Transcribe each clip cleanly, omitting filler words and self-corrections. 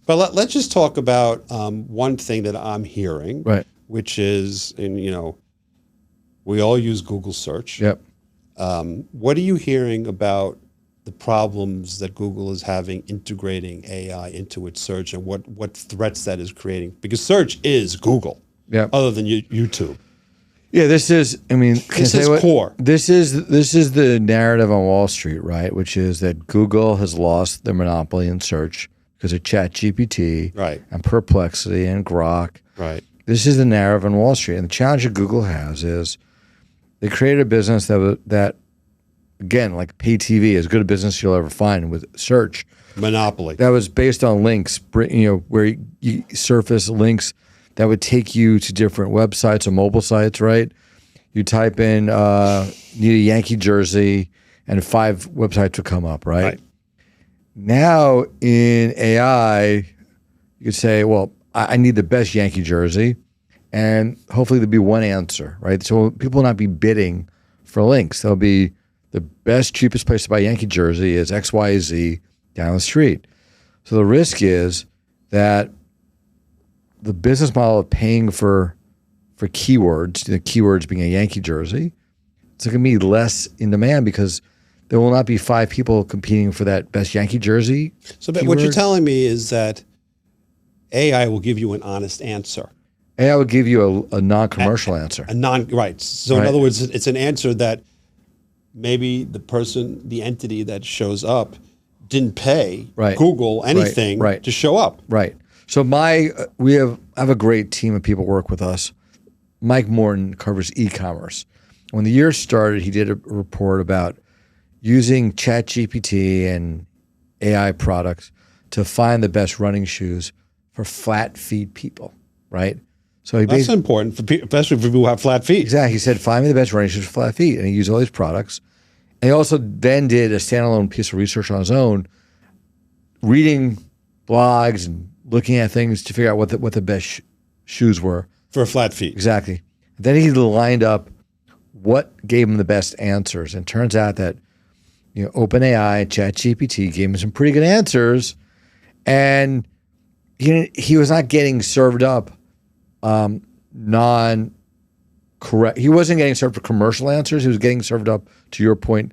But let's just talk about one thing that I'm hearing, Right. which is, and we all use Google search. Yep. What are you hearing about the problems that Google is having integrating AI into its search, and what threats that is creating? Because search is Google, other than YouTube. Yeah, this is. I mean, this is core. This is the narrative on Wall Street, right? Which is that Google has lost their monopoly in search because of ChatGPT, right, and Perplexity and Grok, right. This is the narrative on Wall Street, and the challenge that Google has is they created a business that again, like pay TV, as good a business you'll ever find with search. Monopoly. That was based on links, where you surface links that would take you to different websites or mobile sites, right? You type in, need a Yankee jersey, and 5 websites would come up, right? Now in AI, you could say, well, I need the best Yankee jersey, and hopefully there'll be one answer, right? So people will not be bidding for links. There'll be the best, cheapest place to buy a Yankee jersey is XYZ down the street. So the risk is that the business model of paying for keywords, the keywords being a Yankee jersey, it's going to be less in demand because there will not be 5 people competing for that best Yankee jersey. So but what you're telling me is that AI will give you an honest answer. AI will give you a non-commercial answer. Right. So in other words, it's an answer that maybe the entity that shows up didn't pay Google anything to show up. Right. So I have a great team of people work with us. Mike Morton covers e-commerce. When the year started, he did a report about using ChatGPT and AI products to find the best running shoes for flat feet people, right? So that's important, especially for people who have flat feet. Exactly. He said, find me the best running shoes for flat feet. And he used all these products. And he also then did a standalone piece of research on his own, reading blogs and looking at things to figure out what the best shoes were. For flat feet. Exactly. Then he lined up what gave him the best answers. And it turns out that OpenAI, ChatGPT gave him some pretty good answers. And he was not getting served up non-correct. He wasn't getting served for commercial answers. He was getting served up, to your point,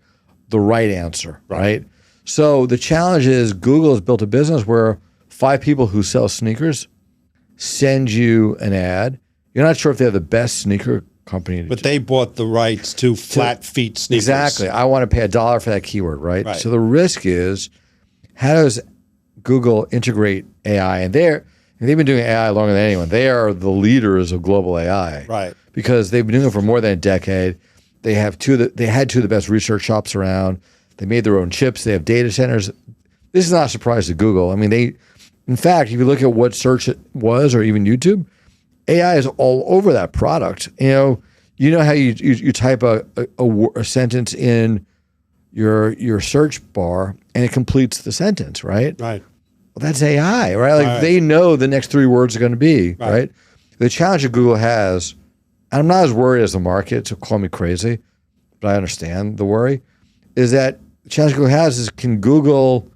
the right answer, right? So the challenge is Google has built a business where 5 people who sell sneakers send you an ad. You're not sure if they're the best sneaker company. But they bought the rights to flat feet sneakers. Exactly. I want to pay $1 for that keyword, right? So the risk is, how does Google integrate AI? And they've been doing AI longer than anyone. They are the leaders of global AI. Right. Because they've been doing it for more than a decade. They had 2 of the best research shops around. They made their own chips. They have data centers. This is not a surprise to Google. I mean, in fact, if you look at what search it was, or even YouTube, AI is all over that product. You know how you type a sentence in your search bar and it completes the sentence, right? Right. Well, that's AI, right? They know the next 3 words are going to be, right? The challenge that Google has, and I'm not as worried as the market, so call me crazy, but I understand the worry, is that the challenge Google has is, can Google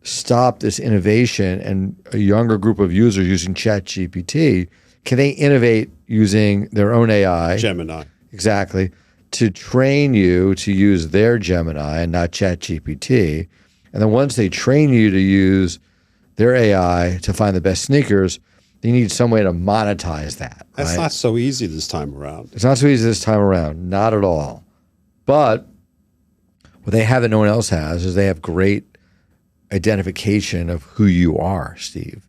stop this innovation and a younger group of users using ChatGPT? Can they innovate using their own AI? Gemini. Exactly. To train you to use their Gemini and not ChatGPT. And then once they train you to use their AI to find the best sneakers, they need some way to monetize that. That's not so easy this time around. It's not so easy this time around. Not at all. But what they have that no one else has is they have great identification of who you are, Steve.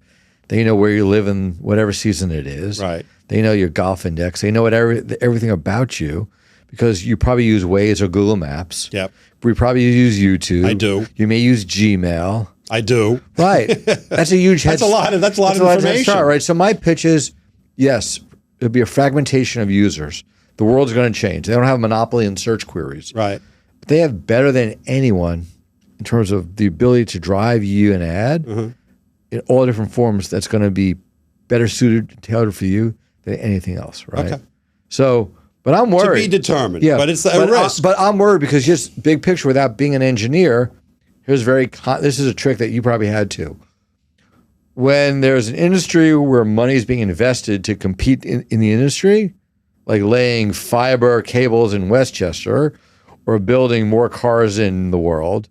They know where you live in whatever season it is. Right. They know your golf index. They know everything about you because you probably use Waze or Google Maps. Yep. We probably use YouTube. I do. You may use Gmail. I do. Right. That's a huge head. That's a lot of information. Start, right. So my pitch is, yes, it'll be a fragmentation of users. The world's going to change. They don't have a monopoly in search queries. Right. But they have better than anyone in terms of the ability to drive you an ad in all different forms that's going to be better suited and tailored for you than anything else, right? Okay. So, but I'm worried. To be determined. Yeah, but it's a risk. But I'm worried because just big picture, without being an engineer, this is a trick that you probably had too. when there's an industry where money is being invested to compete in the industry, like laying fiber cables in Westchester or building more cars in the world,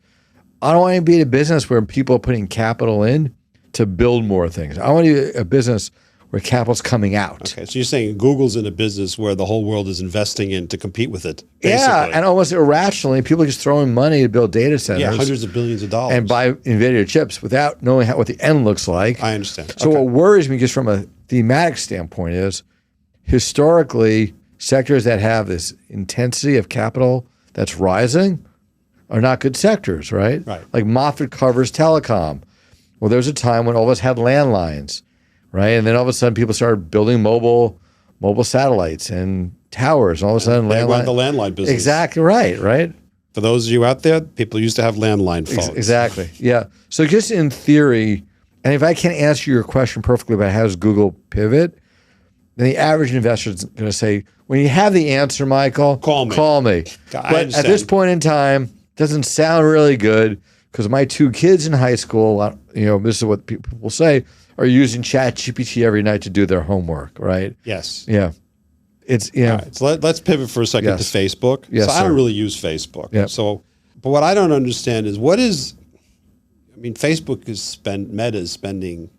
I don't want to be in a business where people are putting capital in to build more things. I want to be a business where capital's coming out. Okay, so you're saying Google's in a business where the whole world is investing in to compete with it, basically. Yeah, and almost irrationally, people are just throwing money to build data centers. Yeah, hundreds of billions of dollars. And buy NVIDIA chips without knowing what the end looks like. I understand. So what worries me just from a thematic standpoint is, historically, sectors that have this intensity of capital that's rising are not good sectors, right? Right. Like Moffett covers telecom. Well, there was a time when all of us had landlines, right? And then all of a sudden people started building mobile satellites and towers. And all of a sudden the landline business. Exactly right? For those of you out there, people used to have landline phones. Exactly, yeah. So just in theory, and if I can't answer your question perfectly about how does Google pivot, then the average investor is going to say, when you have the answer, Michael, call me. But at this point in time, it doesn't sound really good because my two kids in high school, this is what people will say, are using ChatGPT every night to do their homework, right? Yes. Yeah. It's All right, so let's pivot for a second to Facebook. Yes, so I don't really use Facebook. Yep. So, but what I don't understand is Facebook Meta is spending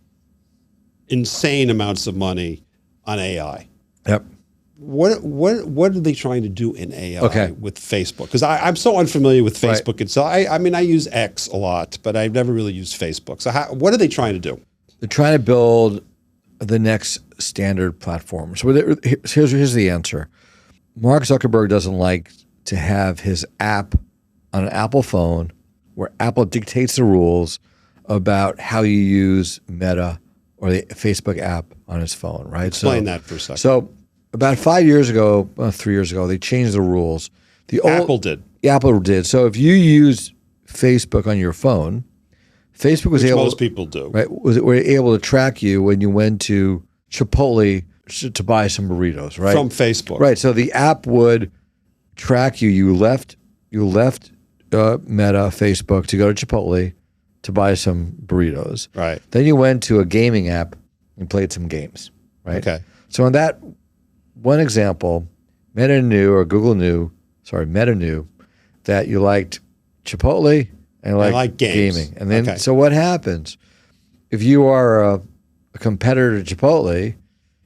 insane amounts of money on AI. Yep. What are they trying to do in AI with Facebook? Because I'm so unfamiliar with Facebook. Right. And so I use X a lot, but I've never really used Facebook. So what are they trying to do? They're trying to build the next standard platform. So here's the answer. Mark Zuckerberg doesn't like to have his app on an Apple phone where Apple dictates the rules about how you use Meta or the Facebook app on his phone, right? Explain that for a second. So about 5 years ago, 3 years ago, they changed the rules. Apple did. Apple did. So if you use Facebook on your phone, Facebook was able. Most people do. Right? Were able to track you when you went to Chipotle to buy some burritos, right? From Facebook. Right. So the app would track you. You left Meta, Facebook to go to Chipotle to buy some burritos. Right. Then you went to a gaming app and played some games, right? Okay. So in that one example, Meta knew that you liked Chipotle and like gaming. And then, so what happens? If you are a competitor to Chipotle, you're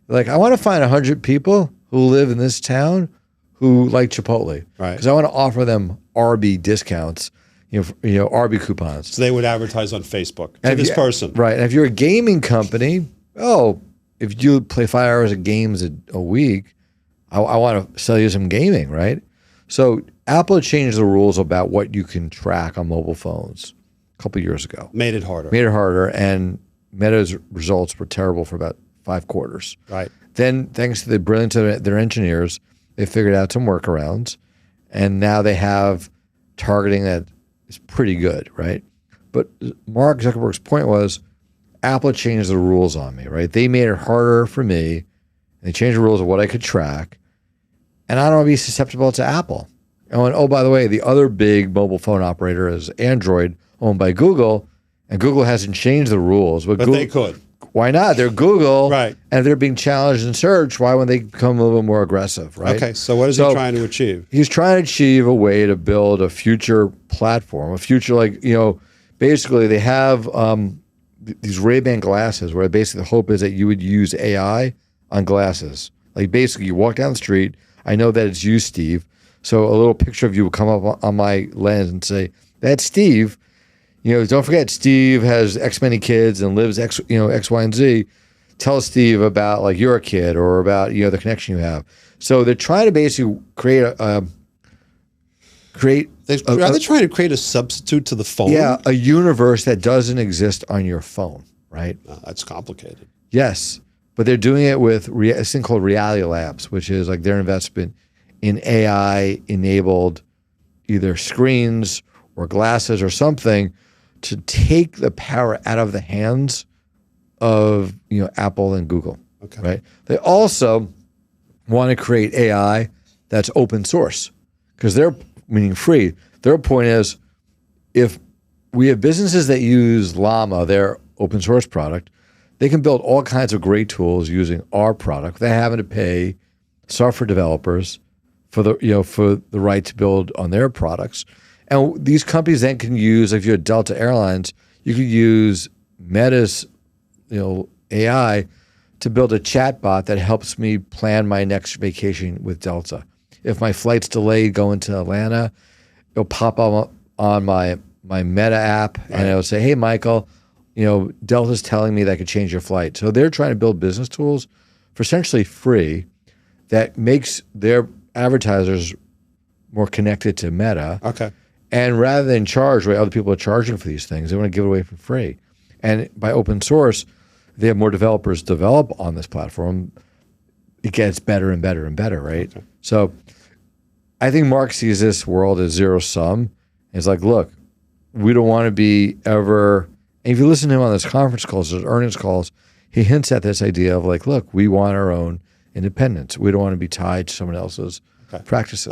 like, I want to find 100 people who live in this town who like Chipotle. Right. Because I want to offer them Arby discounts, Arby coupons. So they would advertise on Facebook to this person. Right. And if you're a gaming company, if you play 5 hours of games a week, I want to sell you some gaming, right? So Apple changed the rules about what you can track on mobile phones a couple of years ago. Made it harder. And Meta's results were terrible for about 5 quarters. Right. Then, thanks to the brilliance of their engineers, they figured out some workarounds, and now they have targeting that is pretty good, right? But Mark Zuckerberg's point was, Apple changed the rules on me, right? They made it harder for me, and they changed the rules of what I could track, and I don't want to be susceptible to Apple. And by the way, the other big mobile phone operator is Android, owned by Google, and Google hasn't changed the rules. But they could. Why not? They're Google, right? And they're being challenged in search. Why wouldn't they become a little more aggressive, right? Okay, so what is he trying to achieve? He's trying to achieve a way to build a future platform, basically they have these Ray-Ban glasses where basically the hope is that you would use AI on glasses. Like basically you walk down the street, I know that it's you, Steve, so a little picture of you will come up on my lens and say, that's Steve. Don't forget Steve has X many kids and lives X, Y, and Z. Tell Steve about like you're a kid or about the connection you have. So they're trying to basically are they trying to create a substitute to the phone? Yeah, a universe that doesn't exist on your phone, right? That's complicated. Yes, but they're doing it with a thing called Reality Labs, which is like their investment in AI-enabled either screens or glasses or something to take the power out of the hands of Apple and Google. Okay. Right? They also want to create AI that's open source because they're meaning free. Their point is, if we have businesses that use Llama, their open source product, They can build all kinds of great tools using our product without having to pay software developers for the right to build on their products. And these companies then can use, if you're Delta Airlines, you could use Meta's AI to build a chatbot that helps me plan my next vacation with Delta. If my flight's delayed going to Atlanta, it'll pop up on my Meta app, and it'll say, "Hey, Michael, Delta's telling me that I could change your flight." So they're trying to build business tools for essentially free that makes their advertisers more connected to Meta. Okay. And rather than charge where other people are charging for these things, they want to give it away for free. And by open source, they have more developers develop on this platform. It gets better and better and better, right? Okay. So I think Mark sees this world as zero sum. It's like, look, we don't want to be ever. And if you listen to him on those conference calls, those earnings calls, he hints at this idea of like, look, we want our own independence. We don't want to be tied to someone else's practices.